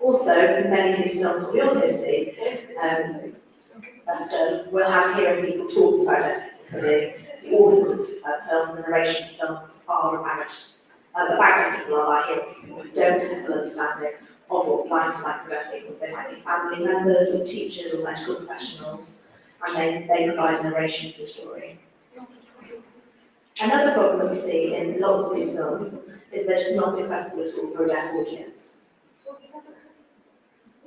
Also, in many of these films, what we also see, we'll have hearing people talking about deaf people. So the authors of films, the narration of films are about deaf people, are about hearing people who don't have a full understanding of what life is like for deaf people. So they might be family members or teachers or medical professionals, and they provide a narration for the story. Another problem that we see in lots of these films is they're just not accessible at all for a deaf audience.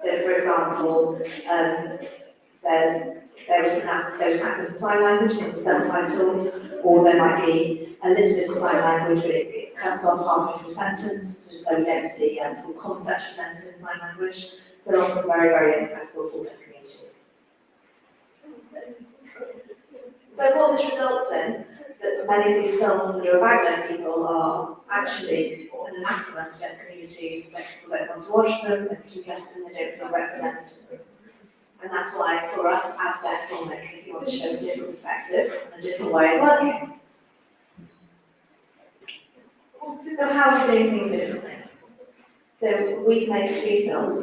So, for example, there's an access to sign language, things are subtitled, or there might be a little bit of sign language, but it cuts off halfway through a sentence, so we don't see full concepts presented in sign language. So they're also very, very inaccessible for deaf communities. So what this results in, that many of these films that are about deaf people are actually an anathema to deaf communities. Deaf people don't want to watch them, they're too interested in them, they don't feel represented in them. And that's why, for us as deaf filmmakers, we want to show a different perspective and a different way of working. So how are we doing things differently? So we've made 3 films.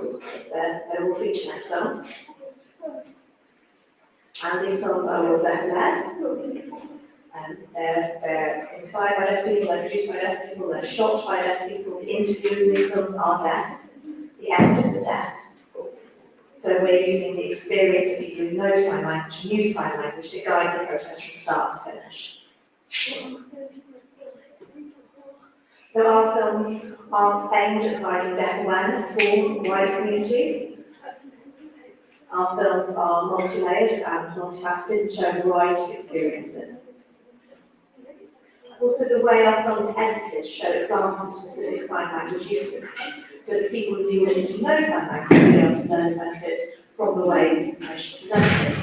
They're all feature-length films. And these films are all deaf-led. They're inspired by deaf people, they're produced by deaf people, they're shot by deaf people. The interviewers in these films are deaf. The editors are deaf. So we're using the experience of people who know sign language and use sign language to guide the process from start to finish. So our films aren't aimed at providing deaf awareness for wider communities. Our films are multi-layered and multifaceted and show a variety of experiences. Also, the way our films are edited show examples of specific sign language usage, so that people in the audience who know sign language will be able to learn and benefit from the way this information is presented.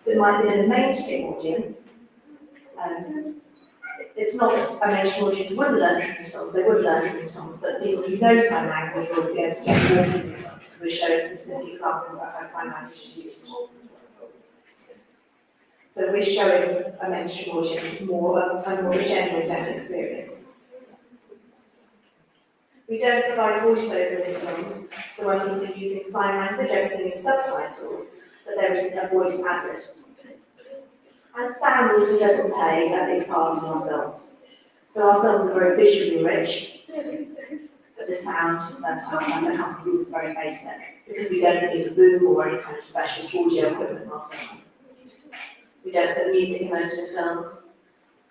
So it might be in a mainstream audience. It's not a mainstream audience who wouldn't learn from these films, they would learn from these films, but people who know sign language will be able to get more from these films, because we show specific examples of how sign language is used. So we're showing a mainstream audience a more genuine deaf experience. We don't provide voiceover in these films, so when people are using sign language, everything is subtitled, but there isn't a voice added. And sound also doesn't play a big part in our films. So our films are very visually rich, but the sound that accompanies is very basic, because we don't use a boom or any kind of specialist audio equipment in our film. We don't put music in most of the films,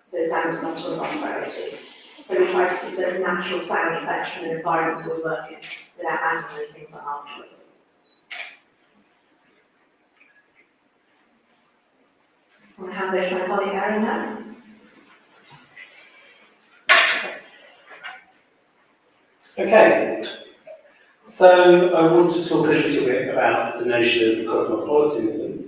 so sound is not one of our priorities. So we try to keep the natural sound effects from the environment that we work in without adding any things on afterwards. I'm going to hand over to my colleague Erin now. Okay, so I want to talk a little bit about the notion of cosmopolitanism.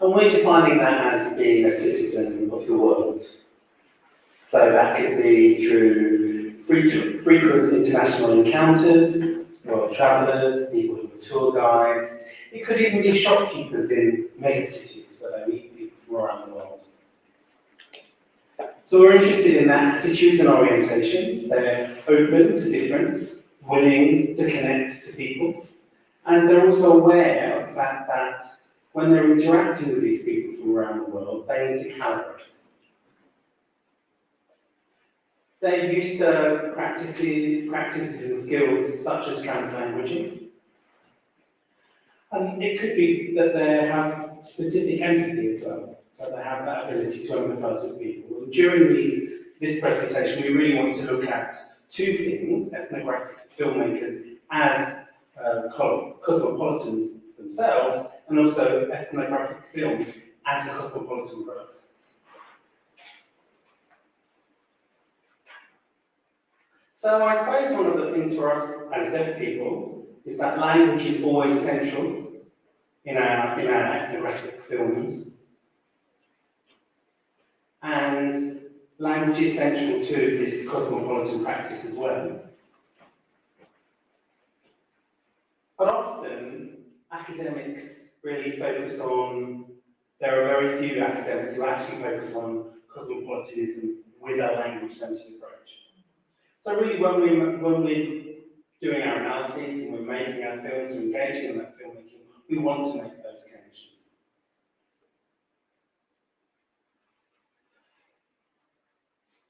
And we're defining that as being a citizen of the world. So that could be through frequent international encounters, world travellers, people who are tour guides. It could even be shopkeepers in megacities where they meet people from around the world. So we're interested in that attitudes and orientations. They're open to difference, willing to connect to people, and they're also aware of the fact that when they're interacting with these people from around the world, they need to calibrate. They're used to practices and skills such as translanguaging. And it could be that they have specific empathy as well, so they have that ability to empathise with people. And during this presentation, we really want to look at 2 things: ethnographic filmmakers as cosmopolitans themselves, and also ethnographic films as a cosmopolitan product. So I suppose one of the things for us as deaf people is that language is always central in our ethnographic films. And language is central to this cosmopolitan practice as well. But often, academics really focus on, there are very few academics who actually focus on cosmopolitanism with a language-centered approach. So really, when we're doing our analyses and we're making our films, we're engaging in that filmmaking, we want to make those connections.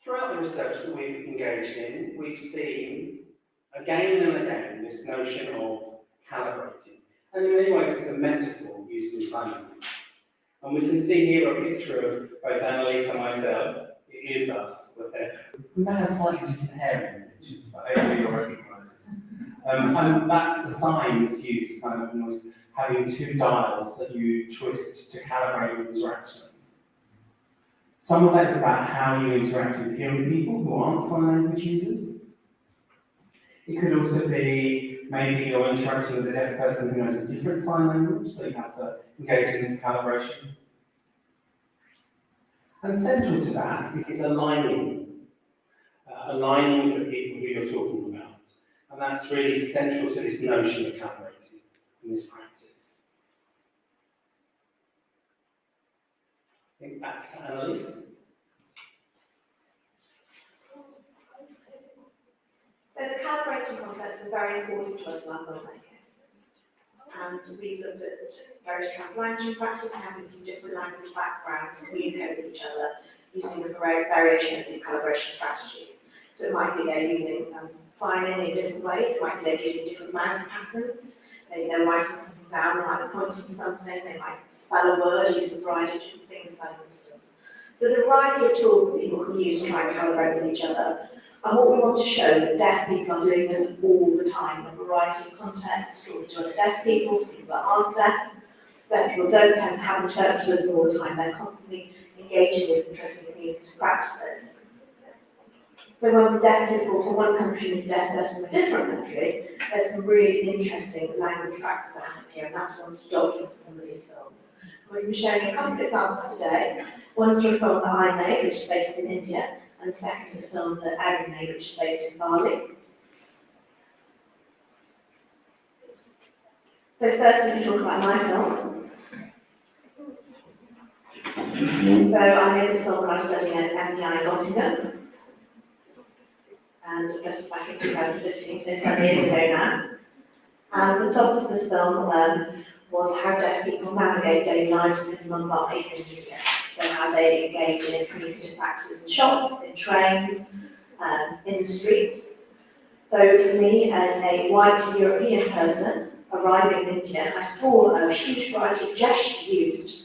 Throughout the research that we've engaged in, we've seen again and again this notion of calibrating. And in many ways it's a metaphor used in sign language. And we can see here a picture of both Annelies and myself. It is us with hair. We may have slightly different hair in the pictures, but hopefully you'll recognise this. And that's the sign that's used, kind of almost having two dials that you twist to calibrate your interactions. Some of that is about how you interact with hearing people who aren't sign language users. It could also be maybe you're interacting with a deaf person who knows a different sign language, so you have to engage in this calibration. And central to that is aligning with the people who you're talking about. And that's really central to this notion of calibrating in this practice. Think back to Annelies. So the calibrating concept's been very important to us in our filmmaking. And we've looked at various translanguage practice and having from different language backgrounds communicate with each other using a variation of these calibration strategies. So it might be they're using signing in different ways, it might be they're using different mounting patterns, maybe they're writing something down, they might be pointing to something, they might spell a word using a variety of different finger spelling systems. So there's a variety of tools that people can use to try and calibrate with each other. And what we want to show is that deaf people are doing this all the time in a variety of contexts, talking to other deaf people, to people that aren't deaf. Deaf people don't tend to have interpreters with them all the time, they're constantly engaged in these interesting community practices. So when deaf people from one country meet a deaf person from a different country, there's some really interesting language practices that happen here, and that's what I want to document for some of these films. We're going to be showing a couple of examples today. One is from a film that I made, which is based in India, and the second is a film that Erin made, which is based in Bali. So first, we talk about my film. So I made this film when I was studying at MPI in Nottingham. And this was back in 2015, so some years ago now. And the topic of this film was how deaf people navigate daily lives in Mumbai in India. So how they engage in communicative practices in shops, in trains, in the streets. So for me, as a white European person arriving in India, I saw a huge variety of gestures used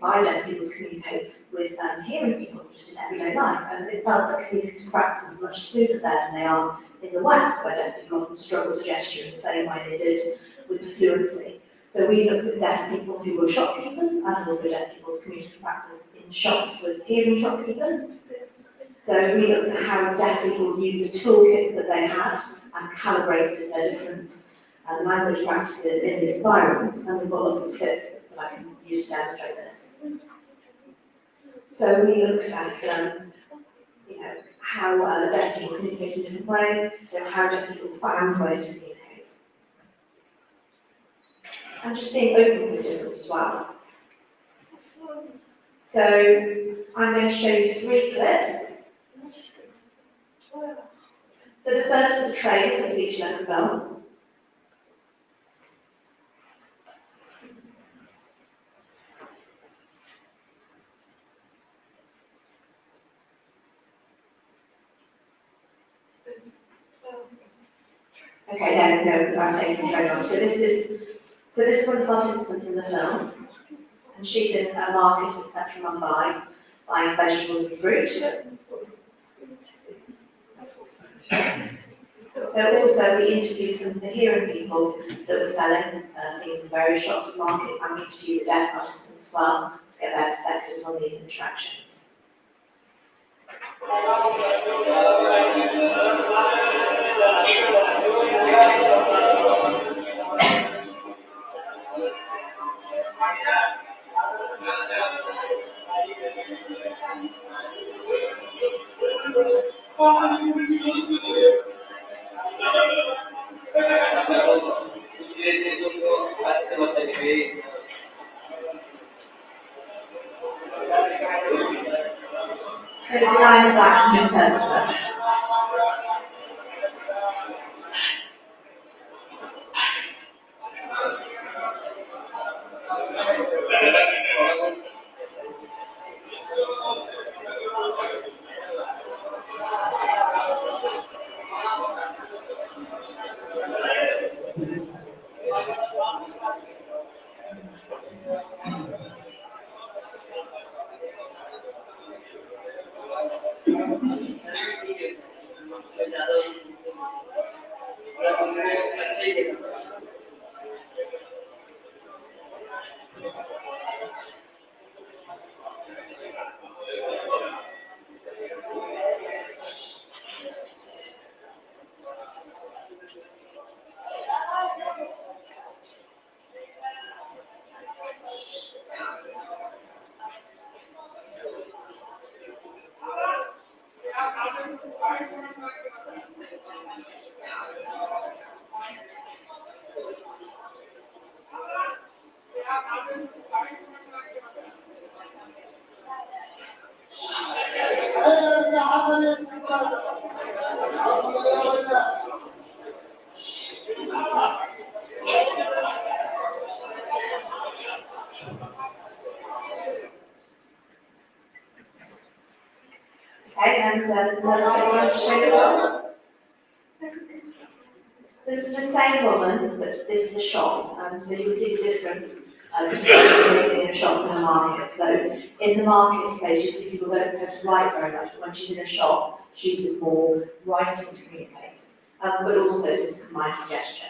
by deaf people to communicate with hearing people just in everyday life. And it felt that communicative practices are much smoother there than they are in the West, where deaf people often struggle to gesture in the same way they did with the fluency. So we looked at deaf people who were shopkeepers and also deaf people's communicative practice in shops with hearing shopkeepers. So we looked at how deaf people used the toolkits that they had and calibrated their different language practices in these environments, and we've got lots of clips that I can use to demonstrate this. So we looked at how deaf people communicate in different ways, so how deaf people found ways to communicate. And just being open to this difference as well. So I'm going to show you 3 clips. So the first is a trailer for the feature-length film. Okay, no, I'm taking the trailer off. So this is one of the participants in the film, and she's in a market in central Mumbai buying vegetables and fruit. So also we interviewed some of the hearing people that were selling things in various shops and markets, and we interviewed the deaf participants as well to get their perspectives on these interactions. So the line of black's an interpreter. Okay, and there's another thing I want to show you as well. So this is the same woman, but this is the shop, so you'll see the difference between in a shop and a market. So in the market space, you see people don't tend to write very much, but when she's in a shop, she uses more writing to communicate, but also this combined with gesture.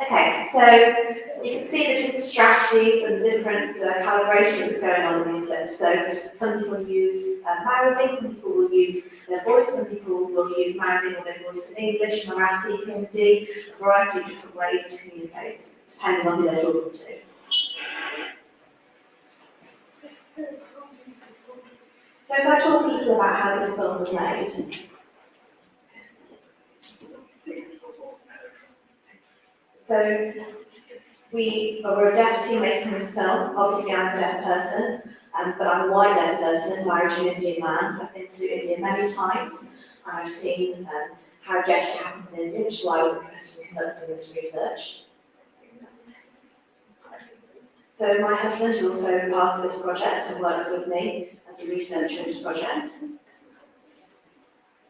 Okay, so you can see the different strategies and different calibrations going on in these clips. So some people use mouthing, some people will use their voice, some people will use mouthing or their voice in English, Moriarty, Hindi, a variety of different ways to communicate, depending on who they're talking to. So if I talk a little about how this film was made. So we're a deaf team making this film. Obviously I'm a deaf person, but I'm a white deaf person, married to an Indian man. I've been to India many times, and I've seen how gesture happens in India, which is why I was interested in conducting this research. So my husband is also part of this project and worked with me as a researcher in this project.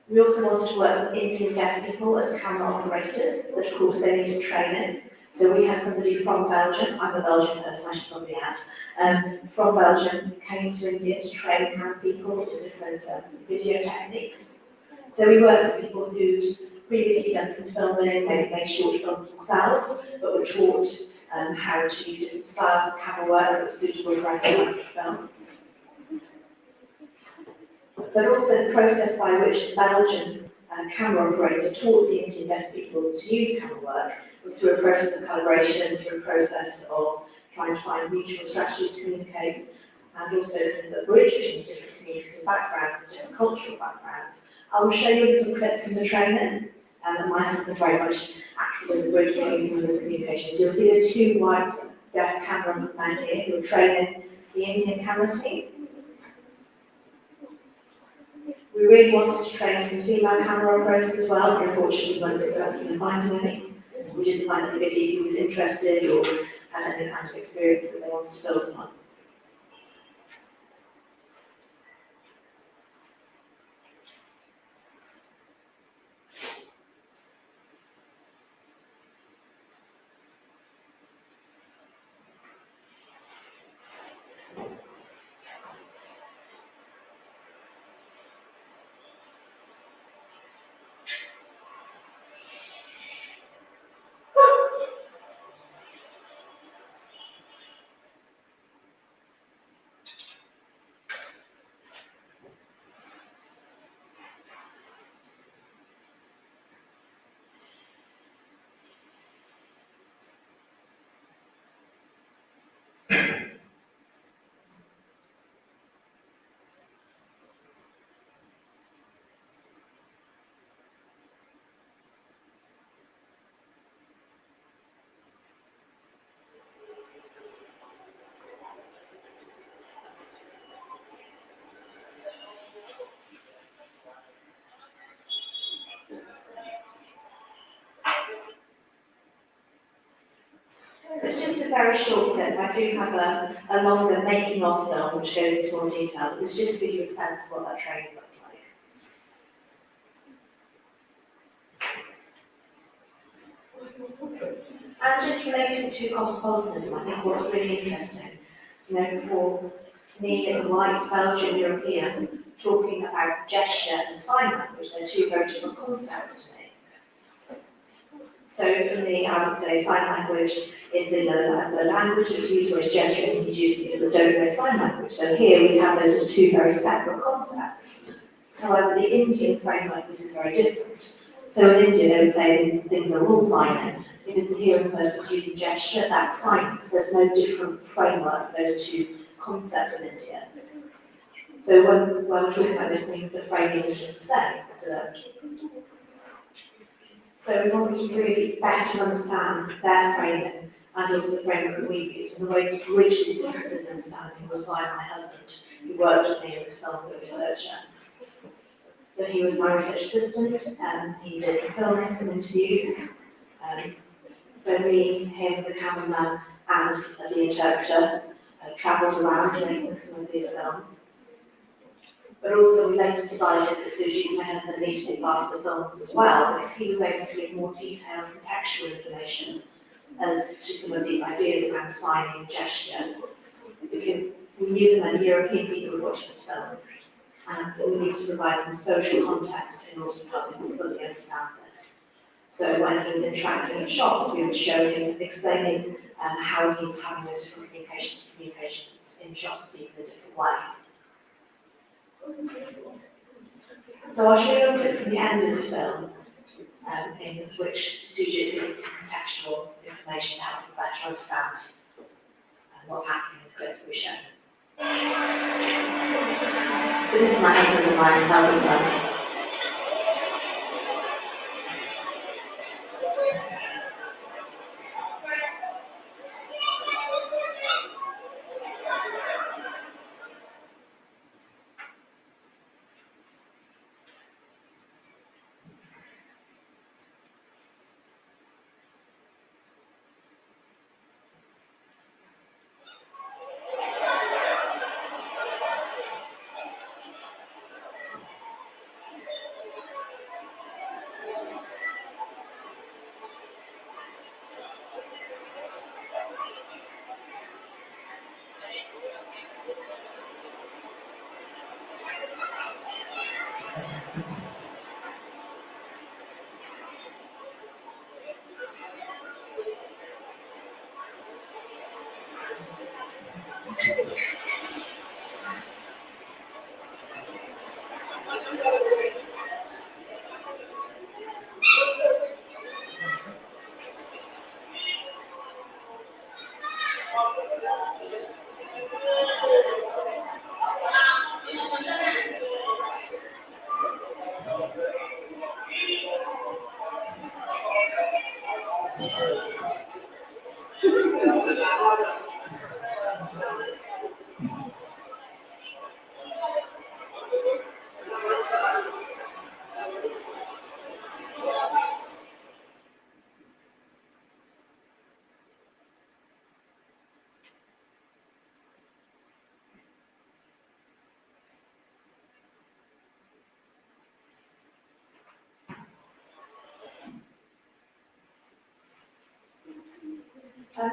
We also wanted to work with Indian deaf people as camera operators, but of course they needed training. So we had somebody from Belgium, I'm a Belgian person, I should probably add, from Belgium who came to India to train camera people in different video techniques. So we worked with people who'd previously done some filming, maybe made short films themselves, but were taught how to use different styles of camera work that was suitable for Ethnographic film. But also the process by which the Belgian camera operator taught the Indian deaf people to use camera work was through a process of calibration, through a process of trying to find mutual strategies to communicate, and also the bridge between different communities and backgrounds and different cultural backgrounds. I will show you a little clip from the training, and my husband very much acted as a bridge between some of this communication. So you'll see the two white deaf cameramen here who are training the Indian camera team. We really wanted to train some female camera operators as well, but unfortunately we weren't successful in finding any. We didn't find anybody who was interested or had any kind of experience that they wanted to build upon. So it's just a very short clip. I do have a longer making of film which goes into more detail, but it's just to give you a sense of what that training looked like. And just relating to cosmopolitanism, I think what's really interesting, for me as a white Belgian European, talking about gesture and sign language, they're two very different concepts to me. So for me, I would say sign language is the language that's used, whereas gesture is introduced to people that don't know sign language. So here we have those as two very separate concepts. However, the Indian framework is very different. So in India, they would say these things are all signing. If it's a hearing person that's using gesture, that's signing, because there's no different framework for those two concepts in India. So when we're talking about this, means the framing is just the same. So we wanted to really better understand their framing and also the framework that we used, and the way to bridge these differences in understanding was via my husband, who worked with me in this film as a researcher. So he was my research assistant, and he did some filming, some interviews. So me, him, the cameraman, and the interpreter travelled around doing some of these films. But also we later decided that Suji, my husband, needed to be part of the films as well, because he was able to give more detailed contextual information as to some of these ideas around signing and gesture, because we knew that many European people would watch this film, and so we needed to provide some social context in order to help people fully understand this. So when he was interacting in shops, we would show him, explaining how he was having those different communications in shops with people in different ways. So I'll show you a clip from the end of the film, in which Suji is giving some contextual information to help you better understand what's happening in the clips that we show. So this is my husband and my eldest son.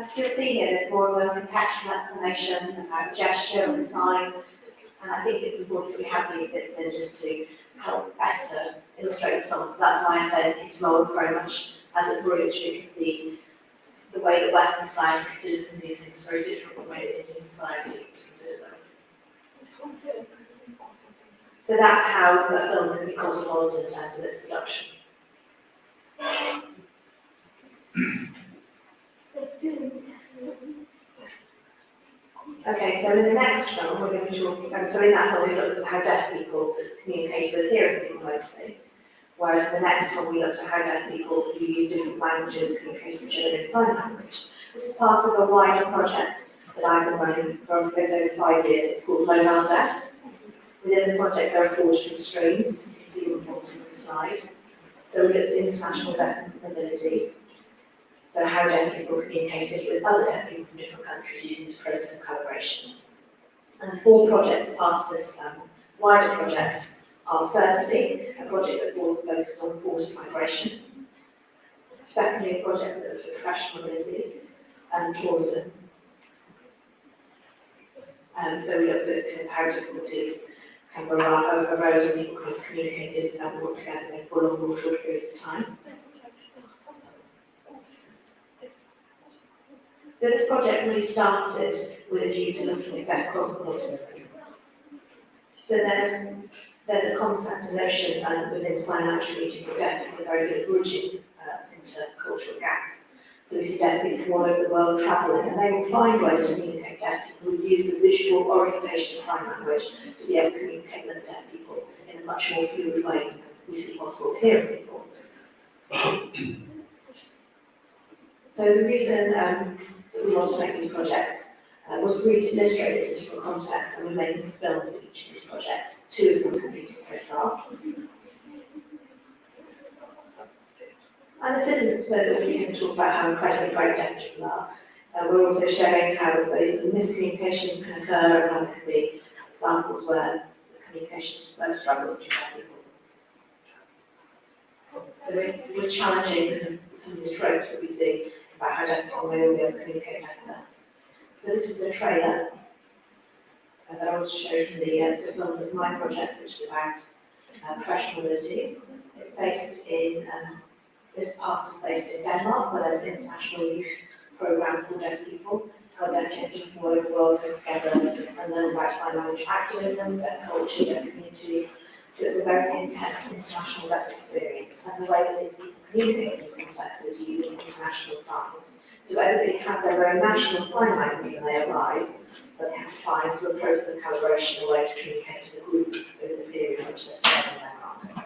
So you'll see here there's more of a contextual explanation about gesture and sign, and I think it's important that we have these bits in just to help better illustrate the film. So that's why I said its role is very much as a bridge, because the way that Western society considers these things is very different from the way that Indian society considers them. So that's how a film can be cosmopolitan in terms of its production. Okay, so in the next film, we're going to talk, so in that film we looked at how deaf people communicate with hearing people mostly, whereas in the next film we looked at how deaf people who use different languages communicate with each other in sign language. This is part of a wider project that I've been running for over 5 years. It's called Mobile Deaf. Within the project there are 4 different streams. You can see them on the slide. So we looked at international deaf abilities. So how deaf people communicated with other deaf people from different countries using this process of calibration. And the 4 projects as part of this wider project are firstly a project that focuses on forced migration, secondly a project that looks at professional abilities and tourism. So we looked at kind of how difficulties kind of arose when people kind of communicated and worked together for long or short periods of time. So this project really started with a view to looking at deaf cosmopolitanism. So there's a concept, a notion within sign language communities that deaf people are very good at bridging intercultural gaps. So we see deaf people all over the world travelling, and they will find ways to communicate. Deaf people will use the visual orientation of sign language to be able to communicate with deaf people in a much more fluid way than we see possible with hearing people. So the reason that we want to make these projects was really to illustrate this in different contexts, and we're making a film for each of these projects. 2 of them completed so far. And this isn't so that we can talk about how incredibly great deaf people are. We're also showing how those miscommunications can occur and how there can be examples where the communication struggles between deaf people. So we're challenging some of the tropes that we see about how deaf people may all be able to communicate better. So this is a trailer that I also showed from the film That's My Project, which is about professional abilities. It's based in, this part is based in Denmark, where there's an international youth programme for deaf people, where deaf people from all over the world come together and learn about sign language activism, deaf culture, deaf communities. So it's a very intense international deaf experience, and the way that these people communicate in this context is using international signs. So everybody has their own national sign language when they arrive, but they have to find, through a process of calibration, a way to communicate as a group over the period in which they're staying in Denmark.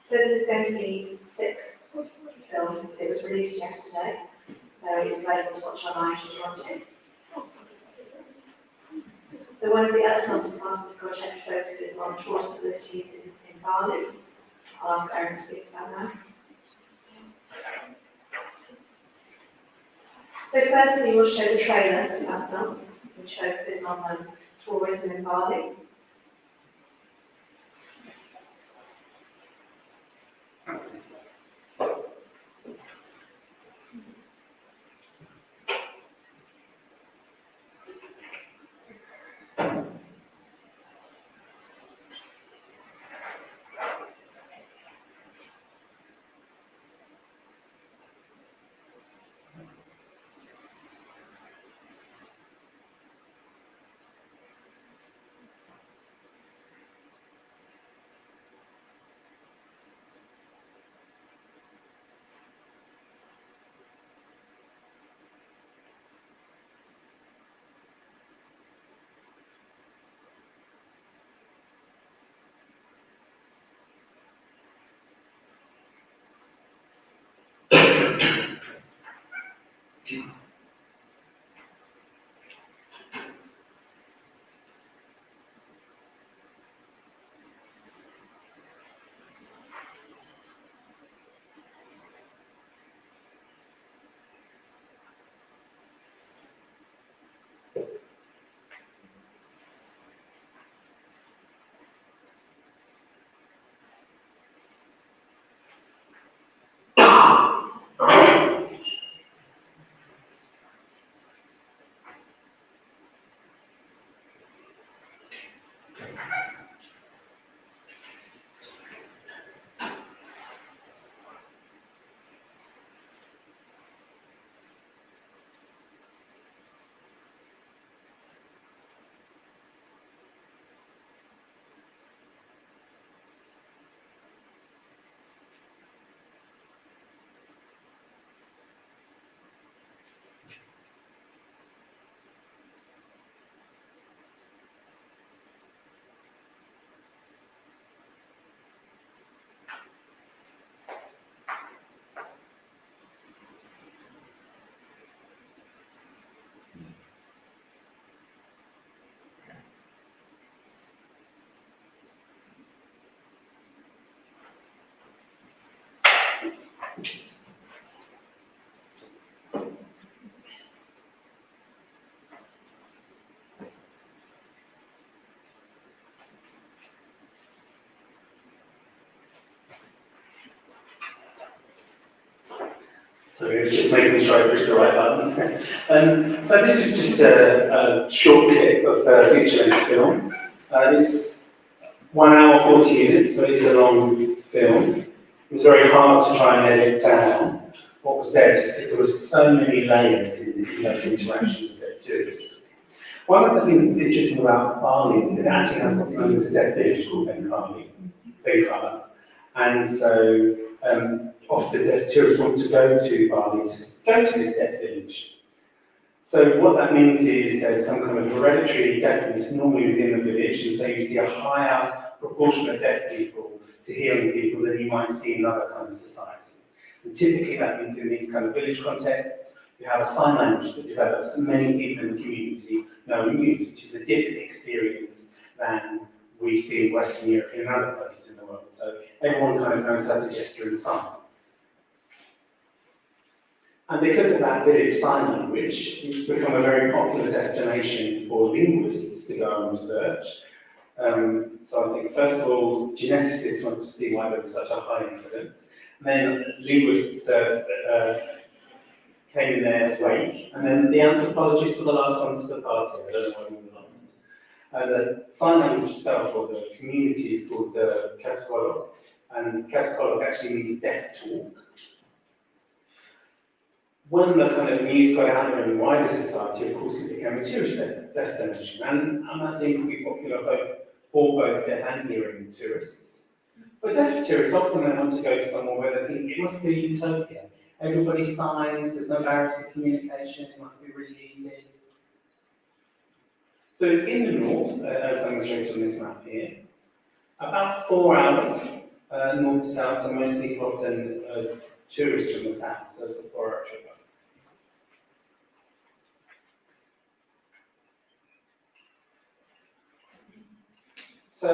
So there's going to be 6 films. It was released yesterday, so it's available to watch online should you want to. So one of the other films as part of the project focuses on tourist abilities in Bali. I'll ask Erin to speak to that now. So firstly, we'll show the trailer of that film, which focuses on tourism in Bali. So we were just making sure I pushed the right button. So this is just a short clip of the feature-length film. It's 1 hour 40 minutes, so it's a long film. It was very hard to try and edit down what was there, just because there were so many layers in those interactions with their tourists. One of the things that's interesting about Bali is that it actually has what's known as a deaf village called Bengala. And so often deaf tourists want to go to Bali to go to this deaf village. So what that means is there's some kind of hereditary deafness normally within the village, and so you see a higher proportion of deaf people to hearing people than you might see in other kind of societies. And typically that means in these kind of village contexts, you have a sign language that develops that many people in the community know and use, which is a different experience than we see in Western Europe and other places in the world. So everyone kind of knows how to gesture and sign. And because of that village sign language, it's become a very popular destination for linguists to go and research. So I think, first of all, geneticists want to see why there's such a high incidence. And then linguists came in their wake. And then the anthropologists were the last ones to the party. I don't know why we were last. And the sign language itself, or the community, is called Cosmopolitan. And Cosmopolitan actually means deaf talk. When the kind of news got out there in wider society, of course, it became a tourist destination, and that seems to be popular for both deaf and hearing tourists. But deaf tourists often they want to go somewhere where they think it must be a utopia. Everybody signs, there's no barriers to communication, it must be really easy. So it's in the north, as demonstrated on this map here, about 4 hours north to south, so most people often tourists from the south, so it's a 4-hour trip. So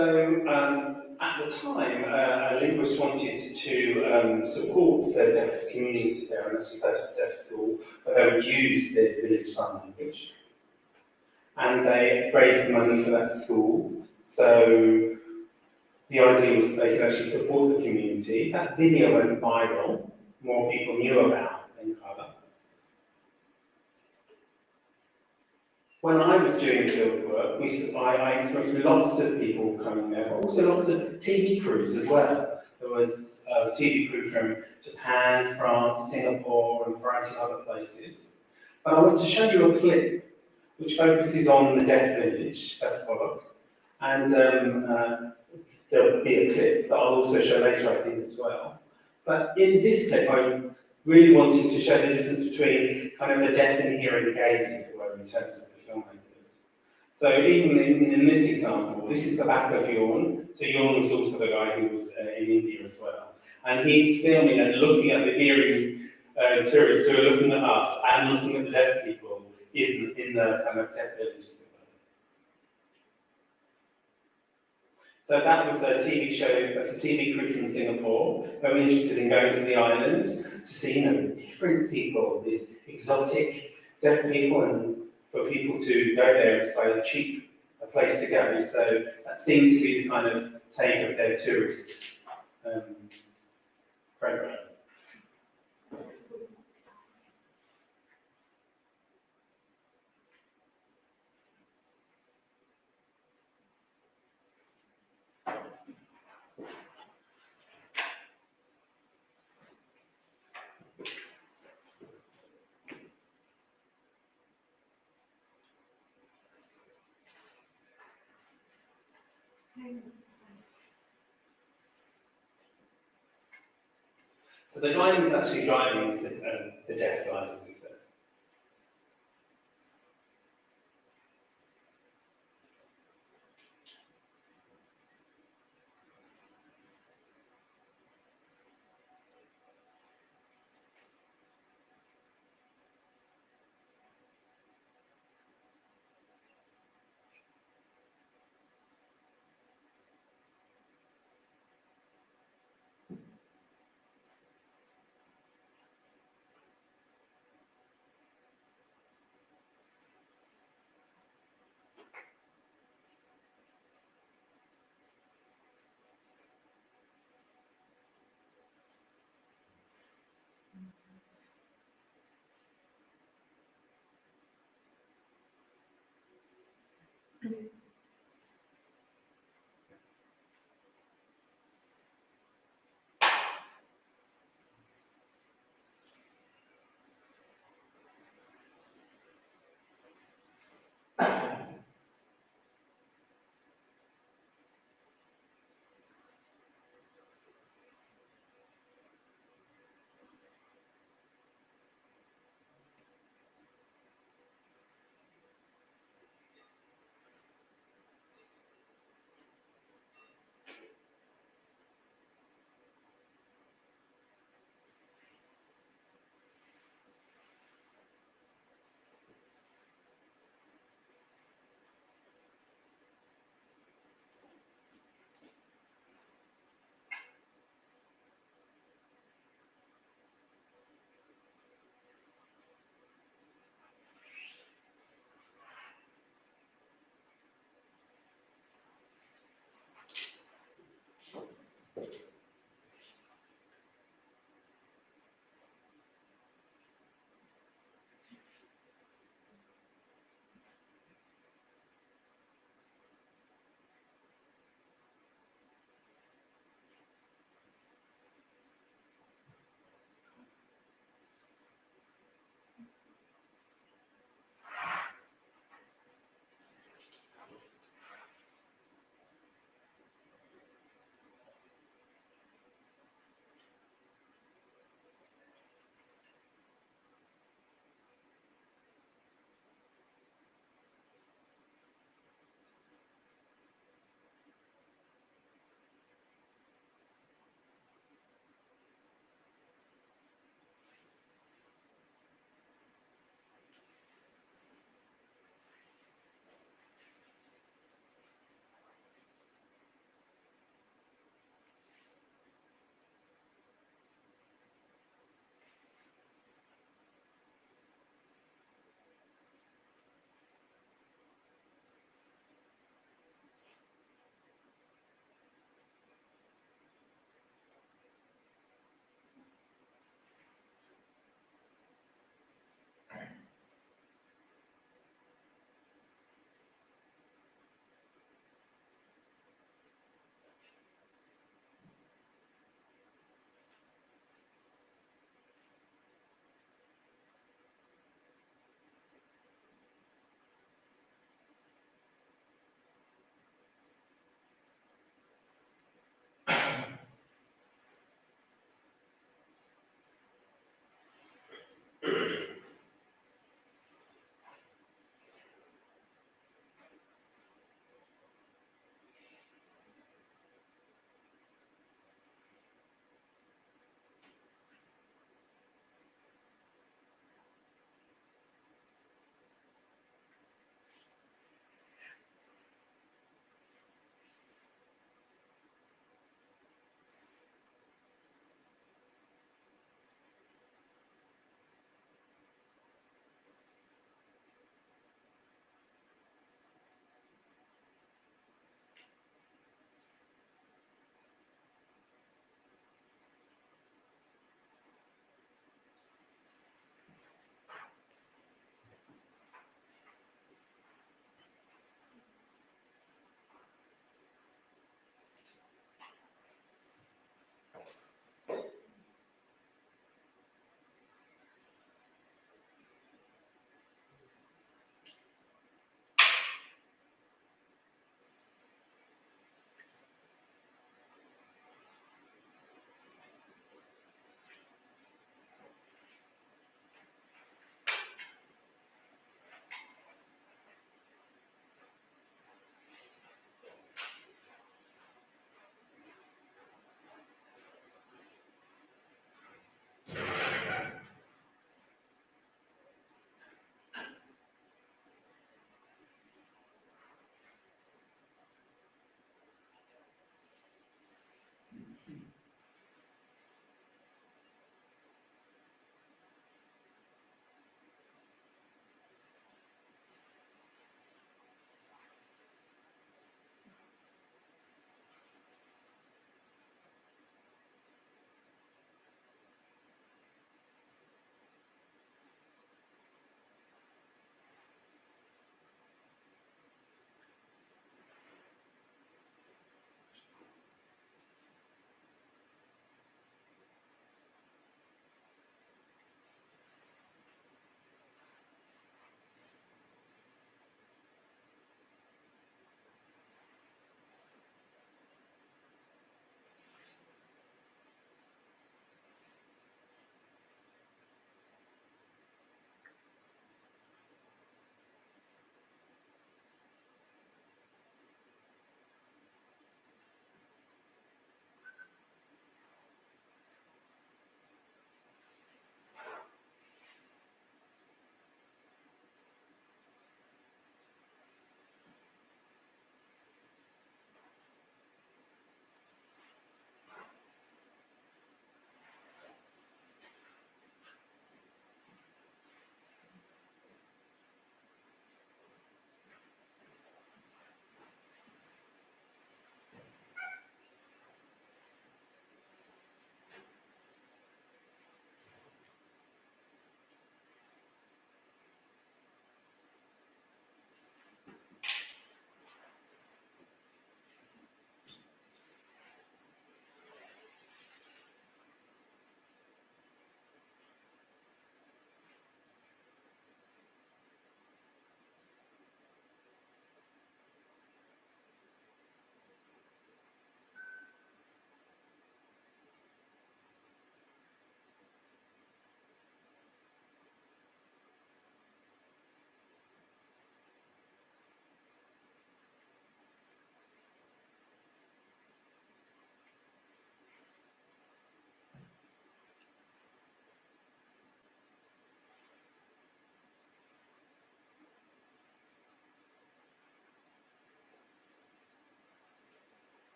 at the time, a linguist wanted to support the deaf communities there and actually set up a deaf school where they would use the village sign language. And they raised the money for that school. So the idea was that they could actually support the community. That video went viral. More people knew about Colour. When I was doing field work, I experienced lots of people coming there, but also lots of TV crews as well. There was a TV crew from Japan, France, Singapore, and a variety of other places. But I want to show you a clip which focuses on the deaf village, Cosmopolitan, and there'll be a clip that I'll also show later, I think, as well. But in this clip, I really wanted to show the difference between kind of the deaf and hearing gazes that were in terms of the filmmakers. So even in this example, this is the back of Yorn. So Yorn was also the guy who was in India as well. And he's filming and looking at the hearing tourists who are looking at us and looking at the deaf people in the kind of deaf villages. So that was a TV show, that's a TV crew from Singapore. They were interested in going to the island to see, different people, these exotic deaf people, and for people to go there, it's quite a cheap place to go. So that seemed to be the kind of take of their tourist program. So the guy who's actually driving is the deaf guy, as he says.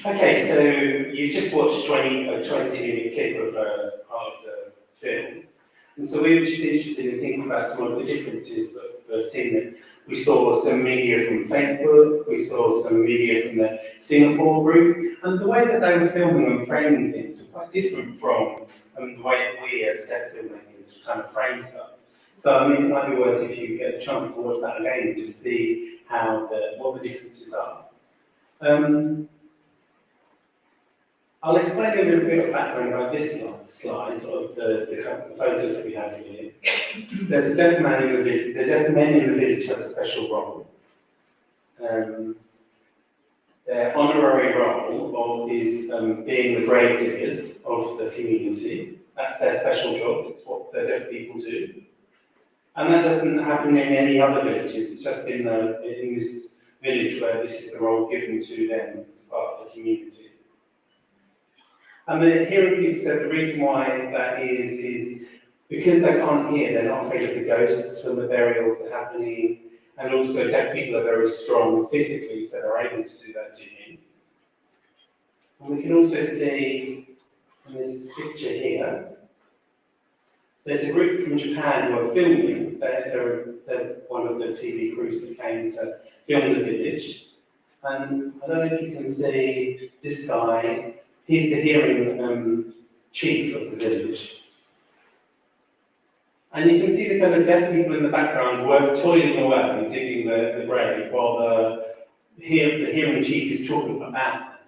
Okay, so you just watched a 20-minute clip of part of the film. And so we were just interested in thinking about some of the differences that we're seeing. We saw some media from Facebook, we saw some media from the Singapore group, and the way that they were filming and framing things was quite different from the way that we as deaf filmmakers kind of frame stuff. So I mean, it might be worth if you get a chance to watch that again to see what the differences are. I'll explain a little bit of background about this slide of the photos that we have here. There's a deaf man in the village. The deaf men in the village have a special role. Their honorary role is being the grave diggers of the community. That's their special job. It's what the deaf people do. And that doesn't happen in any other villages. It's just in this village where this is the role given to them as part of the community. And the hearing people said the reason why that is because they can't hear, they're not afraid of the ghosts when the burials are happening, and also deaf people are very strong physically, so they're able to do that digging. And we can also see in this picture here, there's a group from Japan who are filming. They're one of the TV crews that came to film the village. And I don't know if you can see this guy. He's the hearing chief of the village. And you can see the kind of deaf people in the background work toiling away, digging the grave, while the hearing chief is talking about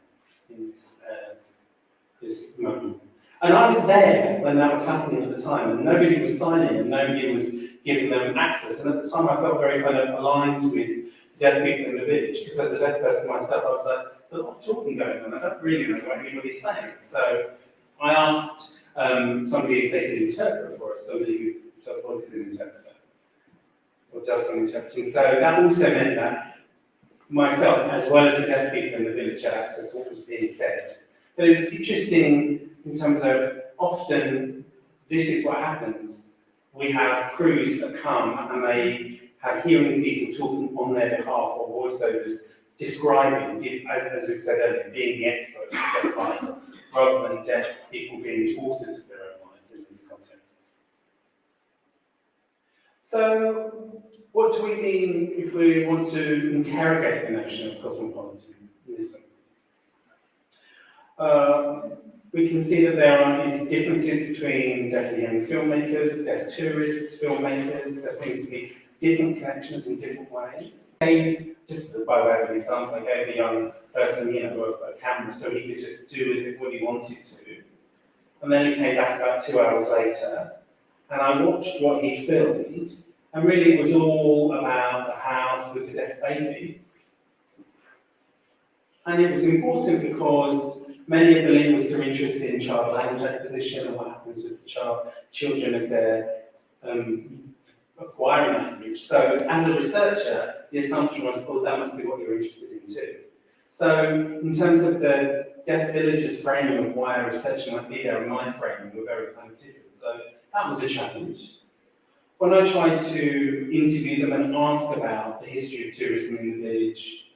them in this moment. And I was there when that was happening at the time, and nobody was signing, and nobody was giving them access. And at the time, I felt very kind of aligned with deaf people in the village, because as a deaf person myself, I was like, there's a lot of talking going on. I don't really know what anybody's saying. So I asked somebody if they could interpret for us, somebody who does what is an interpreter, or does some interpreting. So that also meant that myself, as well as the deaf people in the village, had access to what was being said. But it was interesting in terms of often this is what happens. We have crews that come and they have hearing people talking on their behalf, or voiceovers describing, as we said earlier, being the experts of their lives, rather than deaf people being authors of their own lives in these contexts. So, what do we mean if we want to interrogate the notion of cosmopolitanism? We can see that there is differences between deaf and hearing filmmakers, deaf tourists, filmmakers. There seems to be different connections in different ways. Just by way of an example, I gave a young person, a camera so he could just do with it what he wanted to. And then he came back about 2 hours later, and I watched what he filmed, and really it was all about the house with the deaf baby. And it was important because many of the linguists are interested in child language acquisition and what happens with the children as they're acquiring language. So as a researcher, the assumption was, well, that must be what you're interested in too. So in terms of the deaf villagers' framing of why a researcher might be there and my framing were very kind of different. So that was a challenge. When I tried to interview them and ask about the history of tourism in the village,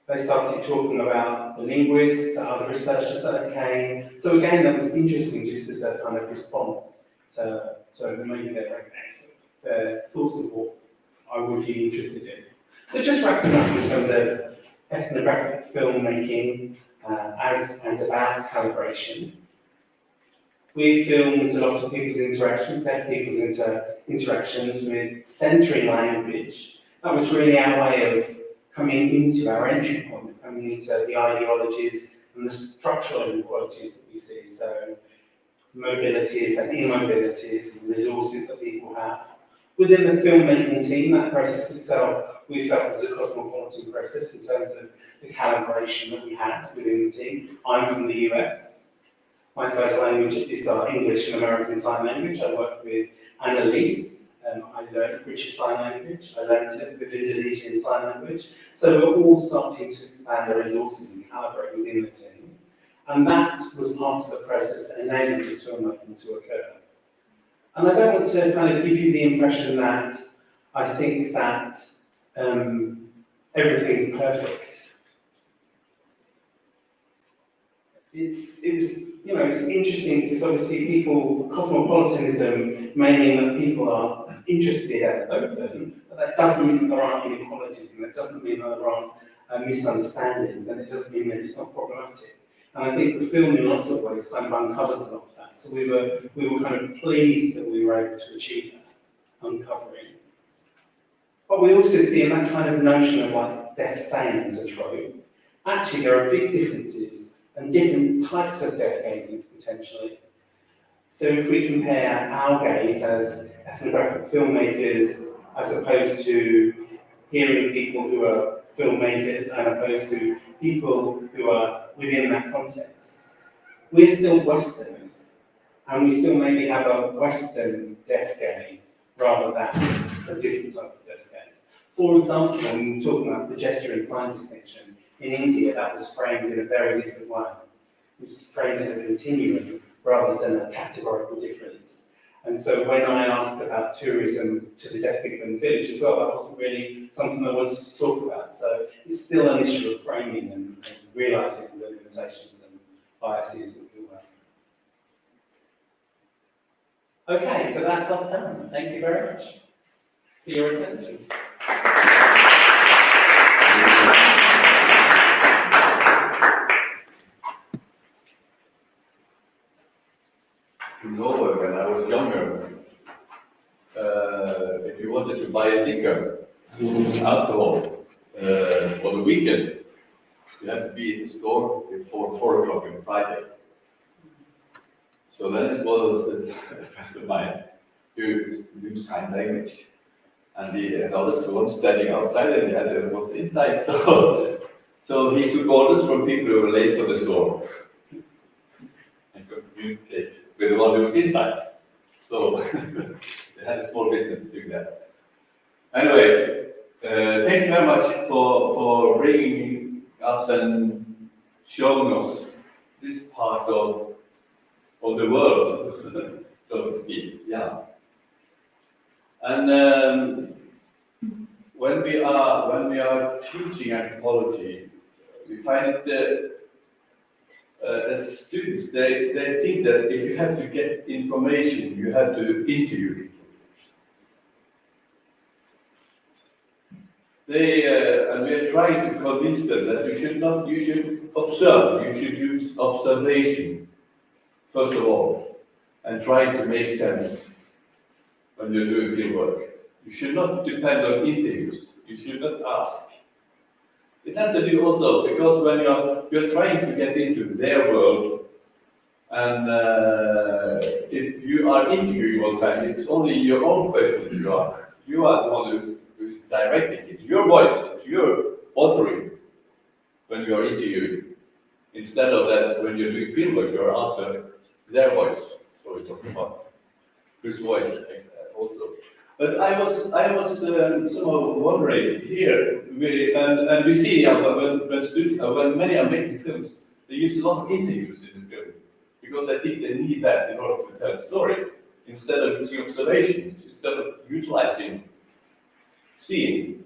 they started talking about the linguists, other researchers that came. So again, that was interesting just as a kind of response to maybe their thoughts of what I would be interested in. So just wrapping up in terms of ethnographic filmmaking as and about calibration. We filmed a lot of people's interactions, deaf people's interactions with centering language. That was really our way of coming into our entry point, coming into the ideologies and the structural inequalities that we see. So mobilities and immobilities and resources that people have. Within the filmmaking team, that process itself we felt was a cosmopolitan process in terms of the calibration that we had within the team. I'm from the US. My first language is English and American Sign Language. I worked with Annelies. I learned British Sign Language. I learned it with Indonesian Sign Language. So we're all starting to expand our resources and calibrate within the team. And that was part of the process that enabled this filmmaking to occur. And I don't want to kind of give you the impression that I think that everything's perfect. it's interesting because obviously cosmopolitanism may mean that people are interested and open, but that doesn't mean that there aren't inequalities, and that doesn't mean that there aren't misunderstandings, and it doesn't mean that it's not problematic. And I think the film in lots of ways kind of uncovers a lot of that. So we were kind of pleased that we were able to achieve that uncovering. But we also see in that kind of notion of like deaf saying as a trope, actually there are big differences and different types of deaf gazes potentially. So if we compare our gaze as ethnographic filmmakers as opposed to hearing people who are filmmakers and opposed to people who are within that context, we're still Westerners, and we still maybe have a Western deaf gaze rather than a different type of deaf gaze. For example, when we were talking about the gesture and sign distinction, in India that was framed in a very different way. It was framed as a continuum rather than a categorical difference. And so when I asked about tourism to the deaf people in the village as well, that wasn't really something I wanted to talk about. So it's still an issue of framing and realising the limitations and biases that we have. Okay, so that's us done. Thank you very much for your attention. You know, when I was younger, if you wanted to buy a liquor, alcohol, for the weekend, you had to be at the store before 4 o'clock on Friday. So then it was a friend of mine who knew sign language. And the others were standing outside and the other was inside. So he took orders from people who were late for the store and could communicate with the one who was inside. So they had a small business doing that. Anyway, thank you very much for bringing us and showing us this part of the world, so to speak. Yeah. And when we are teaching anthropology, we find that students they think that if you have to get information, you have to interview people. And we are trying to convince them that you should observe, you should use observation first of all, and try to make sense when you're doing field work. You should not depend on interviews. You should not ask. It has to do also because when you're trying to get into their world, and if you are interviewing all the time, it's only your own questions you are the one who's directing it. It's your voice, it's your authoring when you are interviewing. Instead of that, when you're doing field work, you're after their voice. So we're talking about whose voice also. But I was somehow wondering here, and we see when many are making films, they use a lot of interviews in the film because I think they need that in order to tell a story instead of using observations, instead of utilizing seeing.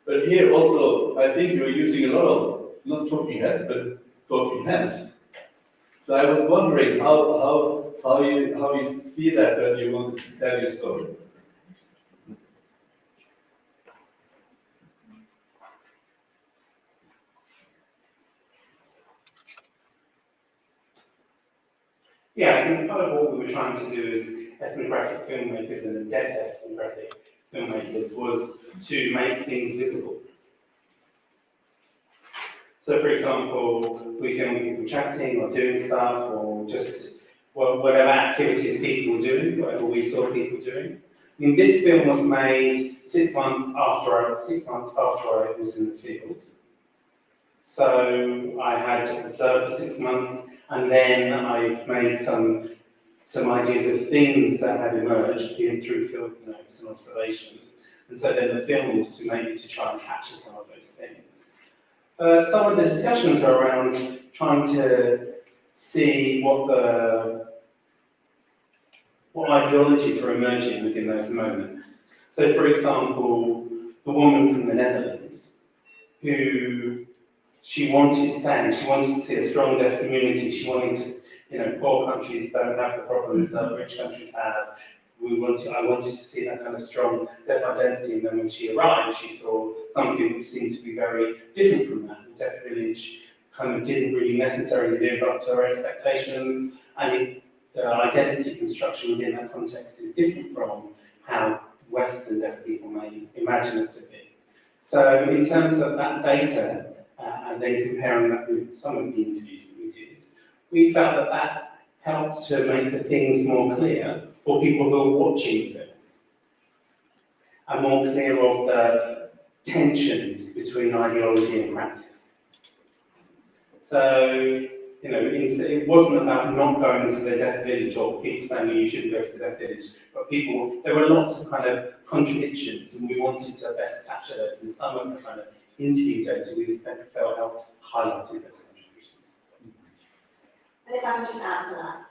But here also, I think you're using a lot of not talking heads, but talking hands. So I was wondering how you see that when you want to tell your story. Yeah, I think part of what we were trying to do as ethnographic filmmakers and as deaf ethnographic filmmakers was to make things visible. So, for example, we filmed people chatting or doing stuff or just whatever activities people were doing, whatever we saw people doing. I mean, this film was made 6 months after I was in the field. So I had to observe for 6 months, and then I made some ideas of things that had emerged through field notes and observations. And so then the film was to try and capture some of those things. Some of the discussions are around trying to see what ideologies are emerging within those moments. So, for example, the woman from the Netherlands, who she wanted to see a strong deaf community. She wanted to, poor countries don't have the problems that rich countries have. I wanted to see that kind of strong deaf identity, and then when she arrived, she saw something which seemed to be very different from that. The deaf village kind of didn't really necessarily live up to her expectations, and the identity construction within that context is different from how Western deaf people may imagine it to be. So in terms of that data, and then comparing that with some of the interviews that we did, we felt that that helped to make the things more clear for people who are watching films, and more clear of the tensions between ideology and practice. So, it wasn't about not going to the deaf village or people saying you shouldn't go to the deaf village, but there were lots of kind of contradictions, and we wanted to best capture those, and some of the kind of interview data we felt helped highlighting those contributions. And if I can just add to that,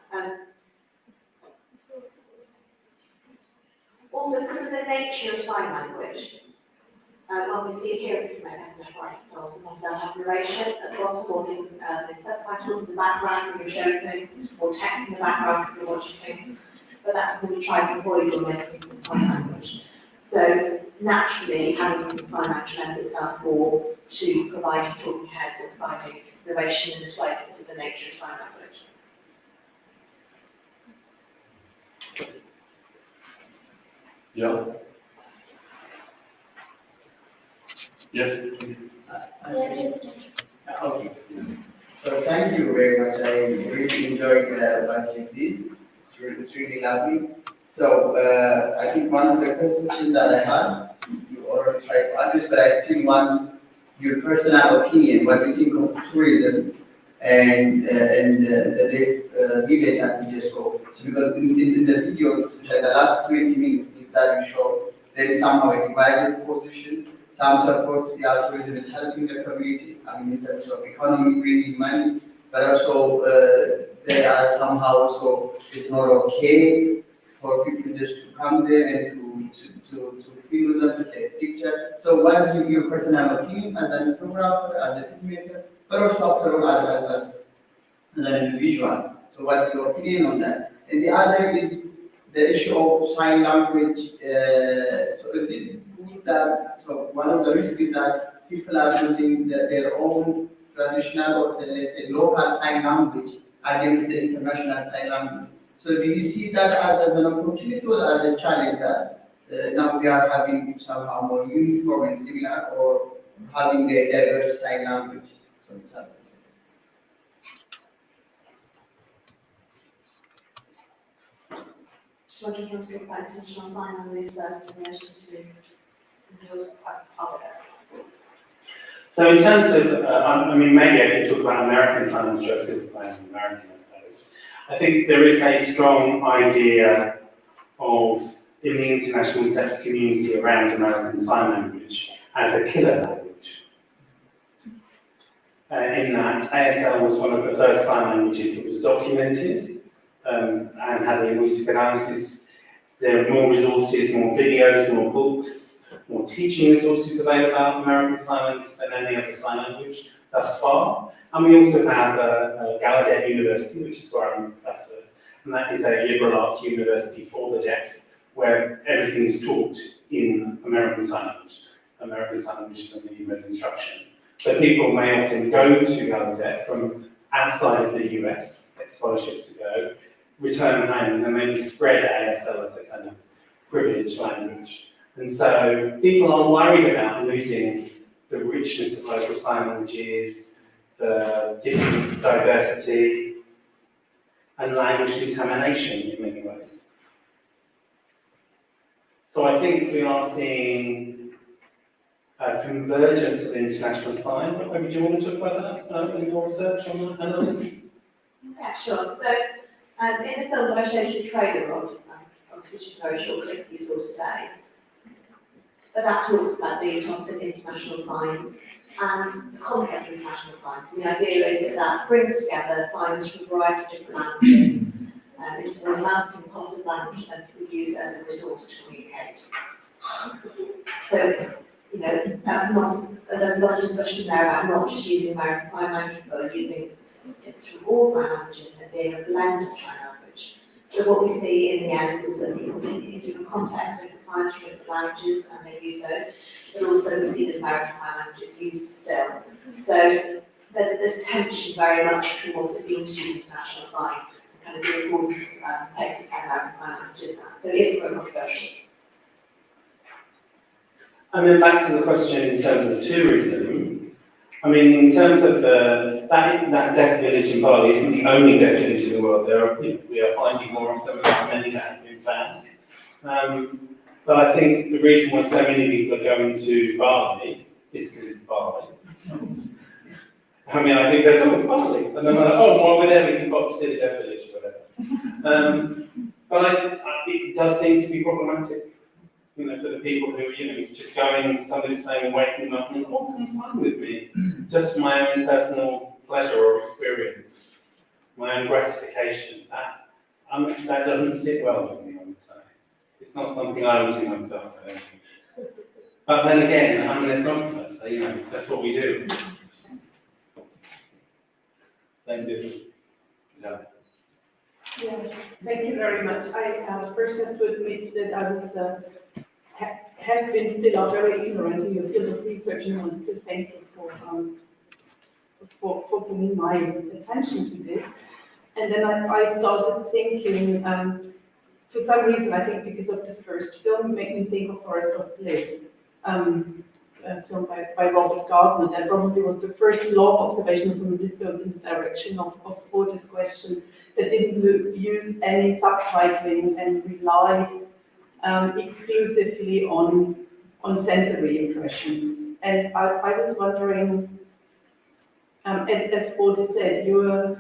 also because of the nature of sign language, when we see here in Ethnographic, sometimes they'll have narration at the bottom, or things in subtitles in the background when you're showing things, or text in the background when you're watching things. But that's something we try to avoid when we're making things in sign language. So naturally, having things in sign language lends itself more to providing talking heads or providing narration in this way because of the nature of sign language. Yeah. Yes, please. Okay. So thank you very much. I really enjoyed what you did. It's really lovely. So I think one of the questions that I had, you already tried to address, but I still want your personal opinion. What do you think of tourism and the deaf village that we just saw? So because in the video, especially the last 20 minutes that you showed, there is somehow a divided position. Some support the altruism is helping the community, in terms of economy, bringing money, but also they are somehow also it's not okay for people just to come there and to film them, to take a picture. So what is your personal opinion as an photographer, as a filmmaker, but also after all as an individual? So what is your opinion on that? And the other is the issue of sign language. So is it good that, so one of the risks is that people are using their own traditional or let's say local sign language against the international sign language. So do you see that as an opportunity or as a challenge that now we are having somehow more uniform and similar, or having a diverse sign language? So Just wondering if you want to talk about international sign language first in relation to others. So in terms of, maybe I can talk about American sign language just because I'm American, I suppose. I think there is a strong idea of, in the international deaf community, around American Sign Language as a killer language. In that ASL was one of the first sign languages that was documented and had a linguistic analysis. There are more resources, more videos, more books, more teaching resources available about American Sign Language than any other sign language thus far. And we also have Gallaudet University, which is where I'm a professor, and that is a liberal arts university for the deaf, where everything is taught in American Sign Language. American Sign Language is the medium of instruction. So people may often go to Gallaudet from outside of the US, get scholarships to go, return home, and maybe spread ASL as a kind of privileged language. And so people are worried about losing the richness of local sign languages, the different diversity, and language contamination in many ways. So I think we are seeing a convergence of international sign. Maybe do you want to talk about that in your research on that, Annelies? Yeah, sure. So in the film that I showed you the trailer of, obviously it's just a very short clip you saw today, but that talks about the topic of international signs and the concept of international signs. And the idea is that that brings together signs from a variety of different languages into a melting pot of language that we use as a resource to communicate. So, that's not a there's a lot of discussion there about not just using American Sign Language, but using it's from all sign languages and it being a blend of sign language. So what we see in the end is that people in different contexts, different signs from different languages, and they use those. But also we see that American Sign Language is used still. So there's this tension very much between what's it means to use international sign and kind of the importance placed in American Sign Language in that. So it is very controversial. And then back to the question in terms of tourism. I mean, in terms of that deaf village in Bali isn't the only deaf village in the world. We are finding more of them, and many that have been found. But I think the reason why so many people are going to Bali is because it's Bali. I mean, I think there's always Bali, and then I'm like, oh, while we're there, we can go to the deaf village or whatever. But it does seem to be problematic. You know, for the people who, just going, somebody saying, waking them up and, oh, come sign with me, just for my own personal pleasure or experience, my own gratification. That doesn't sit well with me, I would say. It's not something I would do myself, I don't think. But then again, I'm an ethnographer, so, that's what we do. Same difference. Yeah. Yeah, thank you very much. I first have to admit that I was have been still are very ignorant in your field of research, and wanted to thank you for bringing my attention to this. And then I started thinking, for some reason, I think because of the first film, it made me think of Forest of Bliss, a film by Robert Gardner. That probably was the first long observation from this goes in the direction of Porter's question, that didn't use any subtitling and relied exclusively on sensory impressions. And I was wondering, as Porter said, your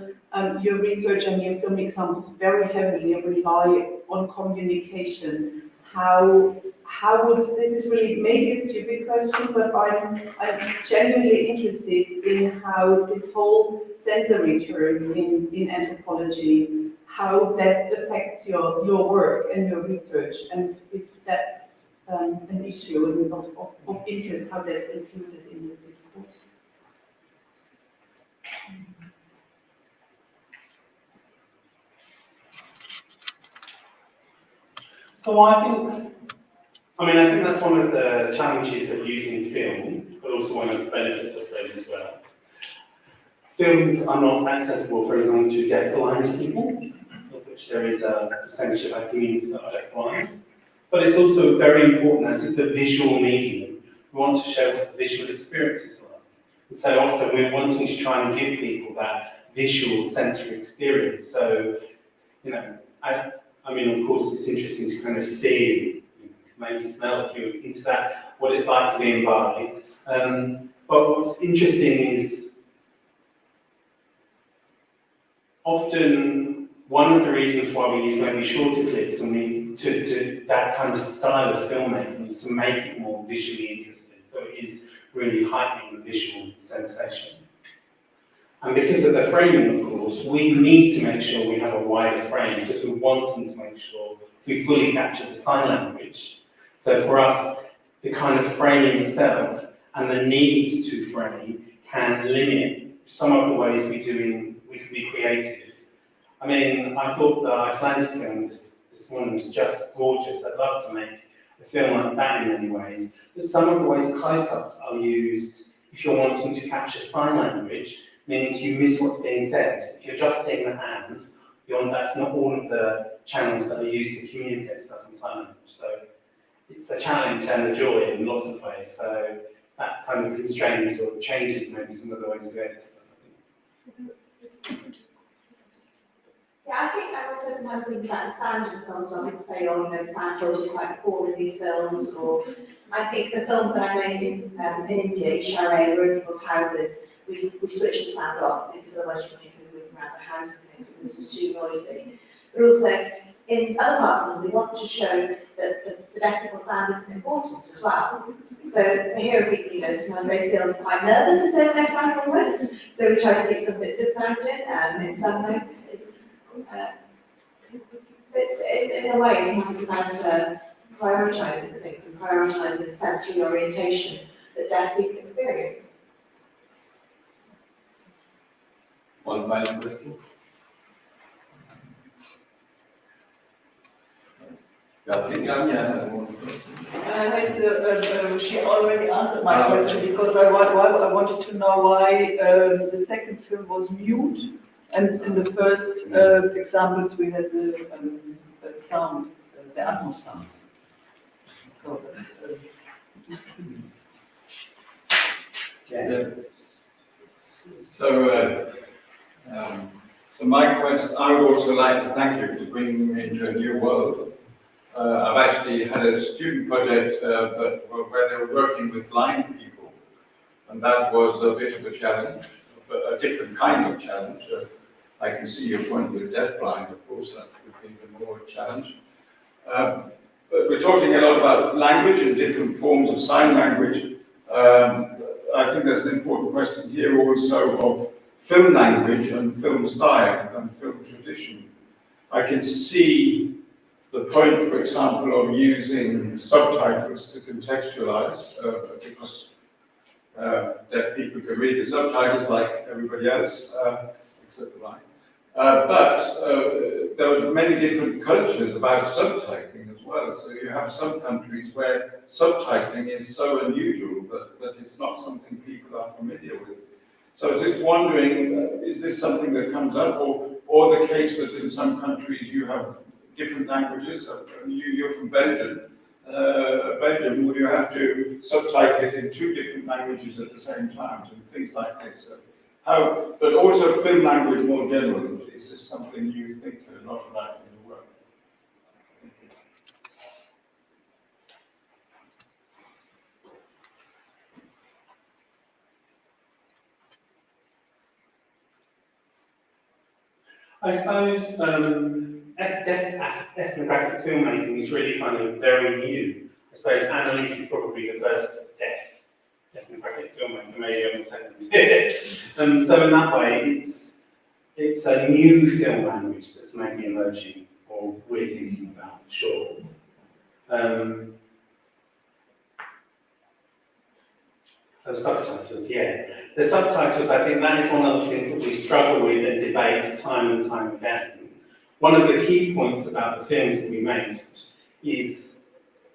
research and your film examples very heavily rely on communication. How would, this is really maybe a stupid question, but I'm genuinely interested in how this whole sensory term in anthropology, how that affects your work and your research, and if that's an issue of interest, how that's included in the discourse. So I think that's one of the challenges of using film, but also one of the benefits, I suppose, as well. Films are not accessible, for example, to deaf-blind people, of which there is a percentage of our community that are deaf-blind. But it's also very important as it's a visual medium. We want to show what the visual experience is like. And so often we're wanting to try and give people that visual sensory experience. So, I mean, of course, it's interesting to kind of see, maybe smell if you're into that, what it's like to be in Bali. But what's interesting is often one of the reasons why we use maybe shorter clips and to that kind of style of filmmaking is to make it more visually interesting. So it is really heightening the visual sensation. And because of the framing, of course, we need to make sure we have a wider frame because we're wanting to make sure we fully capture the sign language. So for us, the kind of framing itself and the need to frame can limit some of the ways we can be creative. I mean, I thought the Icelandic film this morning was just gorgeous. I'd love to make a film like that in many ways. But some of the ways close-ups are used, if you're wanting to capture sign language, means you miss what's being said. If you're just seeing the hands, that's not all of the channels that are used to communicate stuff in sign language. So it's a challenge and a joy in lots of ways. So that kind of constrains or changes maybe some of the ways we edit stuff, I think. Yeah, I think I also sometimes think about the sound of films when people say, the sound quality is quite poor in these films, or I think the film that I made in India, Chalet, we're in people's houses, we switched the sound off because otherwise you need to move around the house and things, and this was too noisy. But also, in other parts of them, we want to show that the deaf people's sound is important as well. So here are people, sometimes they feel quite nervous if there's no sound almost, so we try to keep some bits of sound in some way. In a way, it's about prioritising things and prioritising sensory orientation that deaf people experience. One final question. I think Anya had one question. She already answered my question because I wanted to know why the second film was mute, and in the first examples we had the sound, the Atmos sounds. So, Yeah. So my question, I would also like to thank you for bringing me into a new world. I've actually had a student project where they were working with blind people, and that was a bit of a challenge, but a different kind of challenge. I can see your point with deafblind, of course, that would be even more a challenge. But we're talking a lot about language and different forms of sign language. I think there's an important question here also of film language and film style and film tradition. I can see the point, for example, of using subtitles to contextualize, because deaf people can read the subtitles like everybody else, except the line. But there are many different cultures about subtitling as well. So you have some countries where subtitling is so unusual that it's not something people are familiar with. So I was just wondering, is this something that comes up, or the case that in some countries you have different languages? You're from Belgium. Belgium, would you have to subtitle it in 2 different languages at the same time, and things like this? But also film language more generally. Is this something you think a lot about in your work? Thank you. I suppose ethnographic filmmaking is really kind of very new. I suppose Annelies is probably the first deaf ethnographic filmmaker, maybe I'm the second. So in that way, it's a new film language that's maybe emerging, or we're thinking about, sure. The subtitles, yeah. The subtitles, I think that is one of the things that we struggle with and debate time and time again. One of the key points about the films that we make is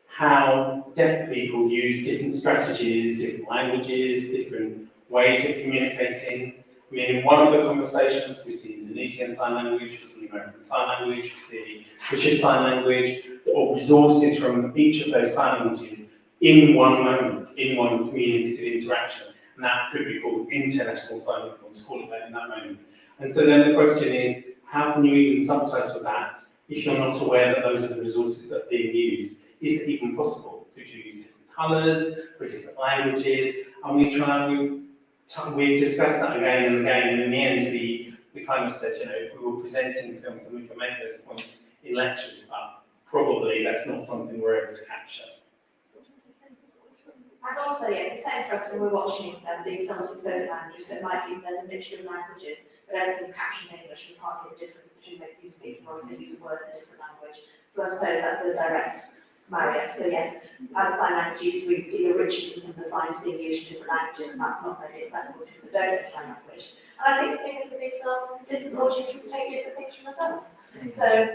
how deaf people use different strategies, different languages, different ways of communicating. I mean, in one of the conversations, we see Indonesian Sign Language, we see American Sign Language, we see British Sign Language, or resources from each of those sign languages in one moment, in one communicative interaction. And that could be called international sign language, let's call it that in that moment. And so then the question is, how can you even subtitle that if you're not aware that those are the resources that are being used? Is it even possible? Could you use different colours for different languages? And we discussed that again and again, and in the end we kind of said, if we were presenting films, then we can make those points in lectures, but probably that's not something we're able to capture. And also, the same for us when we're watching these films in spoken language, so it might be there's a mixture of languages, but everything's captioned in English, we can't get the difference between maybe you speaking or if you use a word in a different language. So I suppose that's a direct marry-up. So yes, as sign language use, we see the richness of the signs being used in different languages, and that's not maybe accessible to people who don't know sign language. And I think the thing is with these films, different audiences take different things from the films. So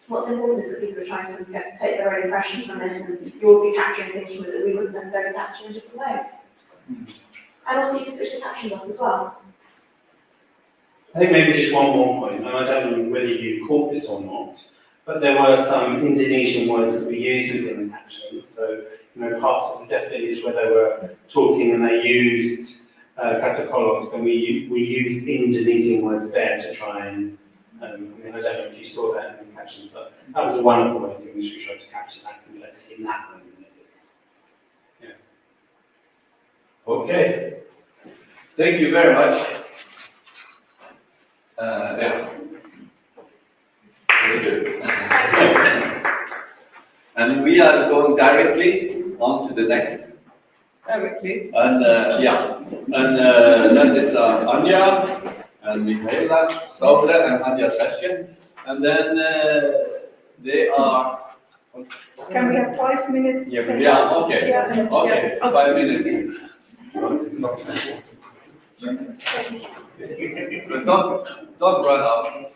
what's important is that people are trying to take their own impressions from it, and you'll be capturing things from it that we wouldn't necessarily capture in different ways. And also you can switch the captions off as well. I think maybe just one more point, and I don't know whether you caught this or not, but there were some Indonesian words that we used within the captions. So, parts of the deaf village where they were talking and they used kata kolok, and we used Indonesian words there to try and, I don't know if you saw that in the captions, but that was one of the ways in which we tried to capture that complexity in that moment at least. Yeah. Okay. Thank you very much. Yeah. Very good. And we are going directly on to the next. directly. And that is Anya and Michaela Stobler and Anya Session. And then they are Can we have 5 minutes? to say Yeah, that? okay, Yeah. okay, 5 minutes. But don't run out.